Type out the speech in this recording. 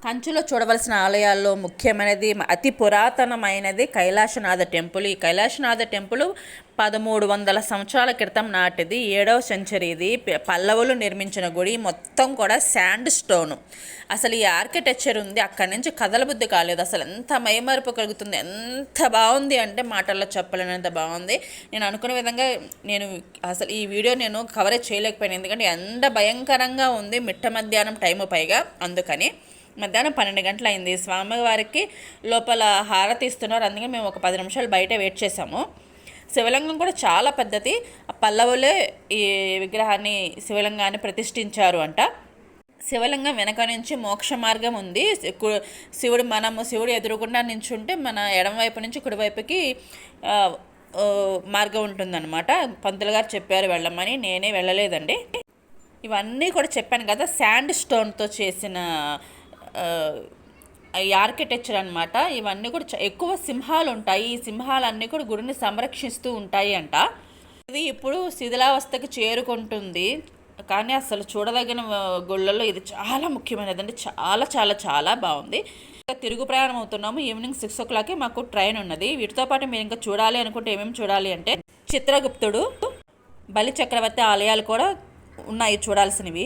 కంచిలో చూడవలసిన ఆలయాల్లో ముఖ్యమైనది, అతి పురాతనమైనది కైలాసనాథ టెంపుల్. ఈ కైలాసనాథ టెంపుల్ 1300 సంవత్సరాల క్రితం నాటిది, 7వ సెంచరీది. పల్లవులు నిర్మించిన గుడి, మొత్తం కూడా శాండ్ స్టోను. అసలు ఈ ఆర్కిటెక్చర్ ఉంది, అక్కడి నుంచి కదలబుద్ధి కాలేదు. అసలు ఎంత మైమరుపు కలుగుతుంది, ఎంత బాగుంది అంటే మాటల్లో చెప్పలేనంత బాగుంది. నేను అనుకున్న విధంగా అసలు ఈ వీడియో నేను కవరేజ్ చేయలేకపోయాను, ఎందుకంటే ఎంత భయంకరంగా ఉంది. మిట్ట మధ్యాహ్నం టైము పైగా, అందుకని మధ్యాహ్నం 12 గంటలు అయింది. స్వామివారికి లోపల హారతి ఇస్తున్నారు, అందుకే మేము ఒక 10 నిమిషాలు బయట వెయిట్ చేసాము. శివలింగం కూడా చాలా పెద్దది. పల్లవులే ఈ విగ్రహాన్ని, శివలింగాన్ని ప్రతిష్ఠించారు అంట. శివలింగం వెనక నుంచి మోక్ష మార్గం ఉంది. శివుడు ఎదురుగుండా నించుంటే మన ఎడమవైపు నుంచి కుడివైపుకి మార్గం ఉంటుందన్నమాట. పంతులు గారు చెప్పారు వెళ్ళమని, నేనే వెళ్ళలేదండి. ఇవన్నీ కూడా చెప్పాను కదా, శాండ్ స్టోన్తో చేసిన ఈ ఆర్కిటెక్చర్ అనమాట. ఇవన్నీ కూడా ఎక్కువ సింహాలు ఉంటాయి. ఈ సింహాలన్నీ కూడా గుడిని సంరక్షిస్తూ ఉంటాయి అంట. ఇది ఇప్పుడు శిథిలావస్థకి చేరుకుంటుంది, కానీ అసలు చూడదగిన గుళ్ళల్లో ఇది చాలా ముఖ్యమైనది అండి. చాలా చాలా చాలా బాగుంది. తిరుగు ప్రయాణం అవుతున్నాము. ఈవినింగ్ 6 o'clock మాకు ట్రైన్ ఉన్నది. వీటితో పాటు మీరు ఇంకా చూడాలి అనుకుంటే ఏమేమి చూడాలి అంటే, చిత్రగుప్తుడు, బలి చక్రవర్తి ఆలయాలు కూడా ఉన్నాయి చూడాల్సినవి.